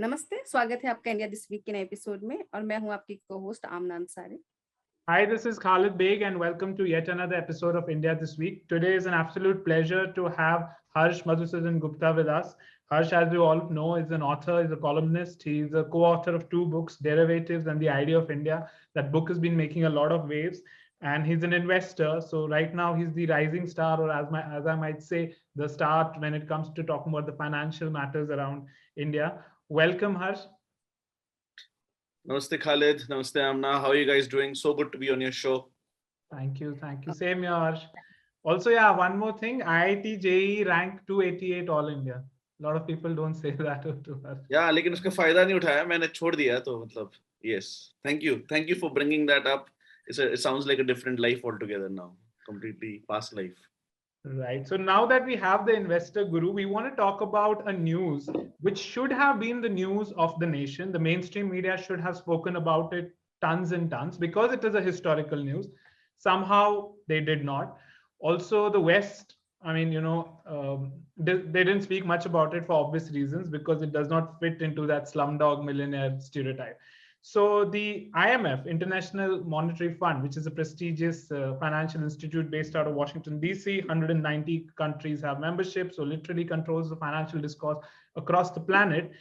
नमस्ते, स्वागत है आपका इंडिया दिस वीक के नए एपिसोड में और मैं हूं आपकी cohost Amna Ansari. Hi, this is Khalid Beg and welcome to yet another episode of India This Week. Today is an absolute pleasure to have Harsh Madhusudan Gupta with us. Harsh, as you all know, is an author, is a columnist. He's a co-author of two books, Derivatives and The Idea of India. That book has been making a lot of waves and he's an investor. So right now he's the rising star, or as I might say, the star when it comes to talking about the financial matters around India. Welcome, Harsh. Namaste Khalid, Namaste Amna. How are you guys doing? So good to be on your show. Thank you. Same here, Harsh. Also, yeah, one more thing. IIT JEE ranked 288 All India. A lot of people don't say that to us. Yeah, लेकिन उसका फायदा नहीं उठाया मैंने छोड़ दिया तो मतलब yes. Thank you for bringing that up. It sounds like a different life altogether now. Completely past life. Right. So now that we have the investor guru, we want to talk about a news which should have been the news of the nation. The mainstream media should have spoken about it tons and tons because it is a historical news. Somehow they did not. Also, the West, I mean, they didn't speak much about it for obvious reasons because it does not fit into that slumdog millionaire stereotype. So the IMF, International Monetary Fund, which is a prestigious financial institute based out of Washington, D.C., 190 countries have membership, so literally controls the financial discourse across the planet,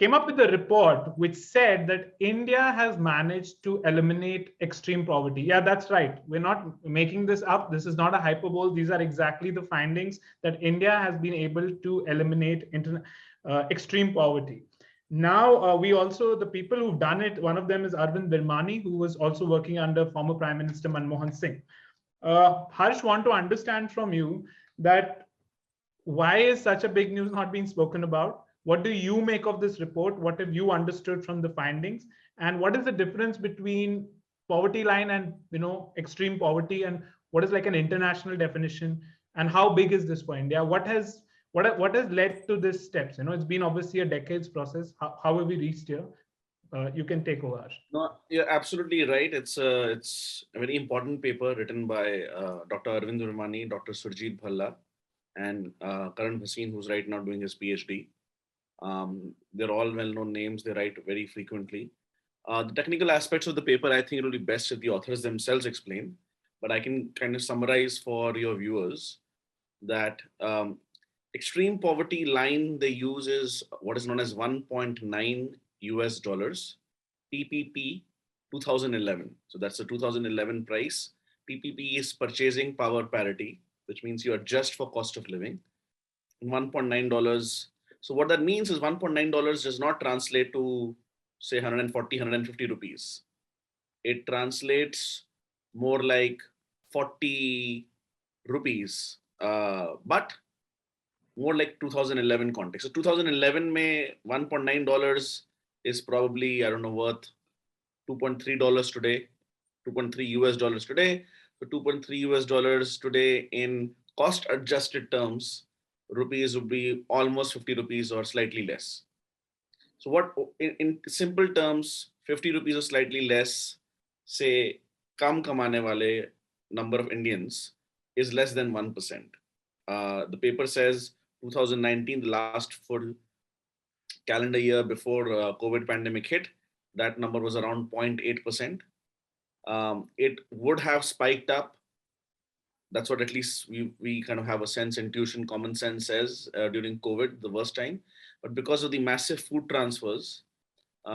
came up with a report which said that India has managed to eliminate extreme poverty. Yeah, that's right. We're not making this up. This is not a hyperbole. These are exactly the findings that India has been able to eliminate extreme poverty. Now, the people who've done it, one of them is Arvind Virmani, who was also working under former Prime Minister Manmohan Singh. Harsh, want to understand from you that why is such a big news not being spoken about? What do you make of this report? What have you understood from the findings? And what is the difference between poverty line and extreme poverty? And what is like an international definition? And how big is this for India? What has led to this steps? It's been obviously a decades process. How have we reached here? You can take over. No, you're absolutely right. It's a very important paper written by Dr. Arvind Virmani, Dr. Surjit Bhalla, and Karan Bhasin, who's right now doing his PhD. They're all well-known names. They write very frequently. The technical aspects of the paper, I think it will be best if the authors themselves explain, but I can kind of summarize for your viewers that extreme poverty line they use is what is known as 1.9 US dollars, PPP 2011. So that's the 2011 price. PPP is purchasing power parity, which means you adjust for cost of living. $1.9. So what that means is $1.9 does not translate to say 140, 150 rupees. It translates more like 40 rupees, but more like 2011 context. So 2011 mein $1.9 is probably, I don't know, worth $2.3 today, 2.3 US dollars today. So 2.3 US dollars today in cost adjusted terms, rupees would be almost 50 rupees or slightly less. So what in simple terms, 50 rupees or slightly less, say kam kamane wale number of Indians is less than 1%. The paper says 2019, the last full calendar year before COVID pandemic hit, that number was around 0.8%. It would have spiked up. That's what at least we kind of have a sense, intuition, common sense says during COVID, the worst time. But because of the massive food transfers, the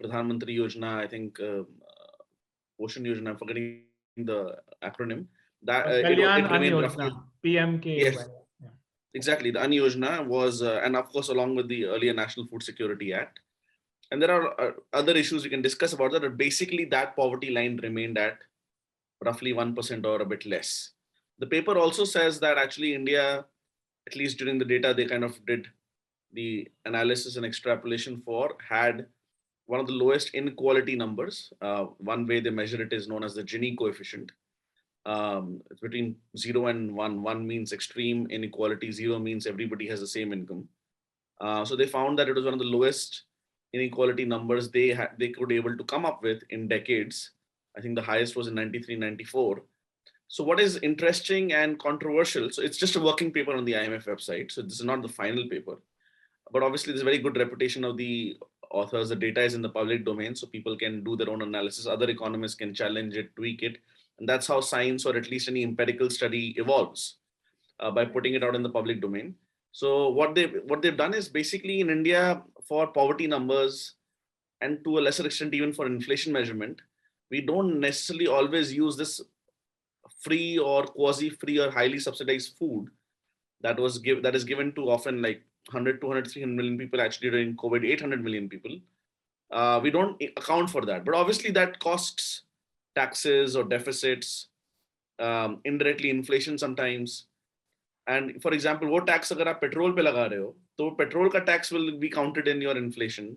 Pradhan Mantri Yojana, I think Ocean Yojana, I'm forgetting the acronym. That it remained roughly PMK. Yes, yeah. Exactly. The Anna Yojana was, and of course, along with the earlier National Food Security Act. And there are other issues we can discuss about that, but basically that poverty line remained at roughly 1% or a bit less. The paper also says that actually India, at least during the data they kind of did the analysis and extrapolation for, had one of the lowest inequality numbers. One way they measure it is known as the Gini coefficient. It's between 0 and 1. 1 means extreme inequality, 0 means everybody has the same income. So they found that it was one of the lowest inequality numbers they could able to come up with in decades. I think the highest was in 93, 94. So what is interesting and controversial, so it's just a working paper on the IMF website. So this is not the final paper. but obviously there's a very good reputation of the authors. The data is in the public domain, so people can do their own analysis. Other economists can challenge it, tweak it, and that's how science, or at least any empirical study, evolves, by putting it out in the public domain. So what they've done is, basically, in India, for poverty numbers, and to a lesser extent even for inflation measurement, we don't necessarily always use this free or quasi-free or highly subsidized food that is given to often like 100, 200, 300 million people. Actually, during COVID, 800 million people. We don't account for that, but obviously that costs taxes or deficits, indirectly inflation sometimes. And for example, वो tax अगर आप petrol पे लगा रहे हो, तो petrol का tax will be counted in your inflation,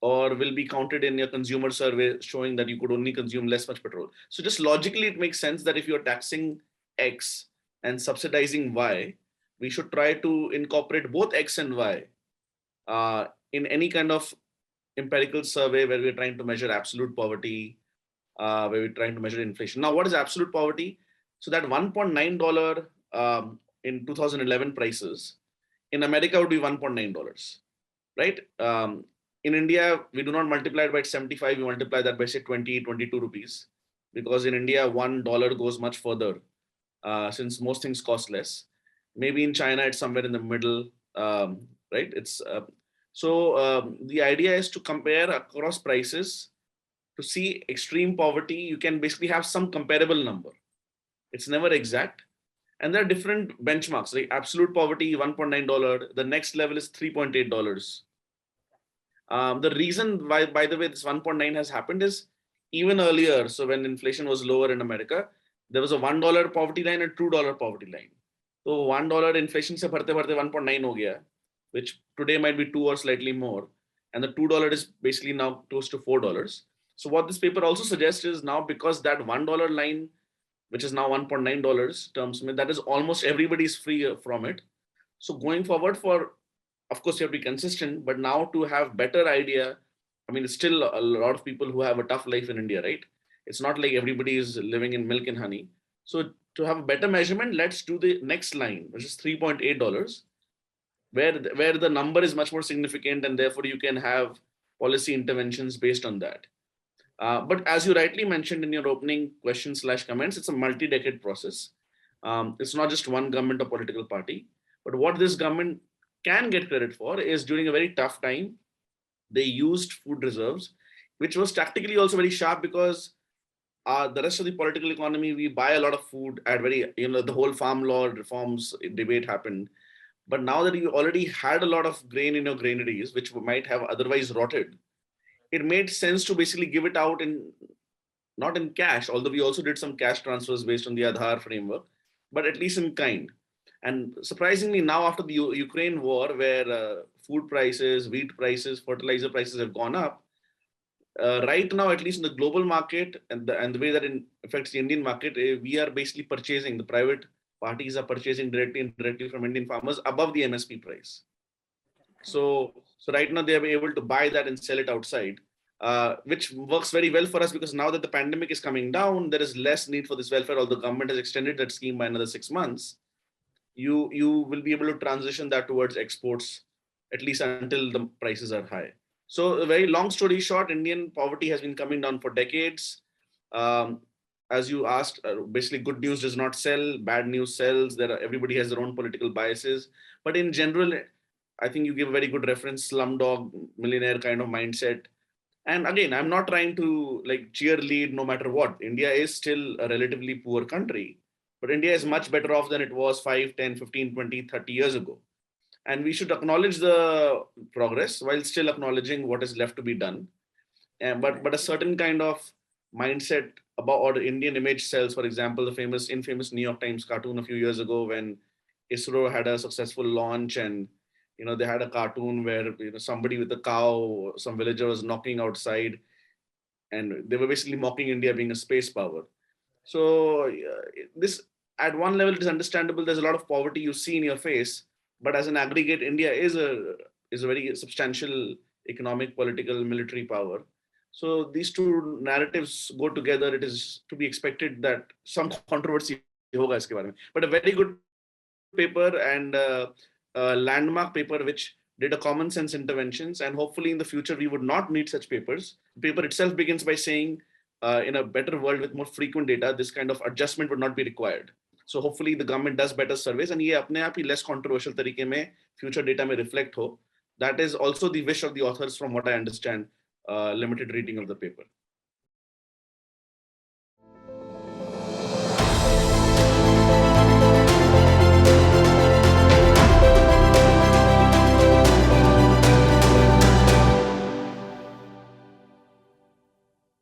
or will be counted in your consumer survey showing that you could only consume less much petrol. So just logically, it makes sense that if you're taxing X and subsidizing Y, we should try to incorporate both X and Y in any kind of empirical survey where we're trying to measure absolute poverty, where we're trying to measure inflation. Now, what is absolute poverty? So that $1.9 in 2011 prices in America would be $1.9, right? In India, we do not multiply it by 75, we multiply that by say 20, 22 rupees, because in India, $1 goes much further, since most things cost less. Maybe in China, it's somewhere in the middle, right? The idea is to compare across prices to see extreme poverty. You can basically have some comparable number. It's never exact. And there are different benchmarks, like absolute poverty, $1.9. The next level is $3.8. The reason why, by the way, this 1.9 has happened is even earlier. So when inflation was lower in America, there was a $1 poverty line and $2 poverty line. So $1 inflation se bharte bharte 1.9 ho gaya, which today might be 2 or slightly more. And the $2 is basically now close to $4. So what this paper also suggests is, now because that $1 line, which is now $1.9 terms, that is almost everybody's free from it. So going forward, of course, you have to be consistent, but now to have better idea, I mean, it's still a lot of people who have a tough life in India, right? It's not like everybody is living in milk and honey. So to have a better measurement, let's do the next line, which is $3.8, where the number is much more significant, and therefore you can have policy interventions based on that. But as you rightly mentioned in your opening question/comments, it's a multi-decade process. It's not just one government or political party, but what this government can get credit for is, during a very tough time, they used food reserves, which was tactically also very sharp, because the rest of the political economy, we buy a lot of food at the whole farm law reforms debate happened. But now that you already had a lot of grain in your granaries, which might have otherwise rotted, it made sense to basically give it out not in cash, although we also did some cash transfers based on the Aadhaar framework, but at least in kind. And surprisingly, now after the Ukraine war, where food prices, wheat prices, fertilizer prices have gone up, right now, at least in the global market, and the way that it affects the Indian market, we are basically purchasing, the private parties are purchasing directly and indirectly from Indian farmers above the MSP price. So right now they are able to buy that and sell it outside, which works very well for us, because now that the pandemic is coming down, there is less need for this welfare. Although government has extended that scheme by another 6 months, you will be able to transition that towards exports, at least until the prices are high. So a very long story short, Indian poverty has been coming down for decades. As you asked, basically good news does not sell, bad news sells. Everybody has their own political biases. But in general, I think you give a very good reference, slumdog millionaire kind of mindset. And again, I'm not trying to cheerlead no matter what. India is still a relatively poor country, but India is much better off than it was 5, 10, 15, 20, 30 years ago. And we should acknowledge the progress while still acknowledging what is left to be done. But a certain kind of mindset about, or the Indian image sells. For example, the infamous New York Times cartoon a few years ago, when ISRO had a successful launch, and they had a cartoon where somebody with a cow, some villager was knocking outside, and they were basically mocking India being a space power. So this, at one level, it is understandable. There's a lot of poverty you see in your face, but as an aggregate, India is a very substantial economic, political, military power. So these two narratives go together. It is to be expected that some controversy hoga iske bare mein. But a very good paper, and a landmark paper which did a common sense interventions, and hopefully in the future we would not need such papers. The paper itself begins by saying, in a better world with more frequent data, this kind of adjustment would not be required. So hopefully the government does better surveys, and ये अपने आप ही less controversial तरीके में future data में reflect हो. That is also the wish of the authors, from what I understand. Limited reading of the paper.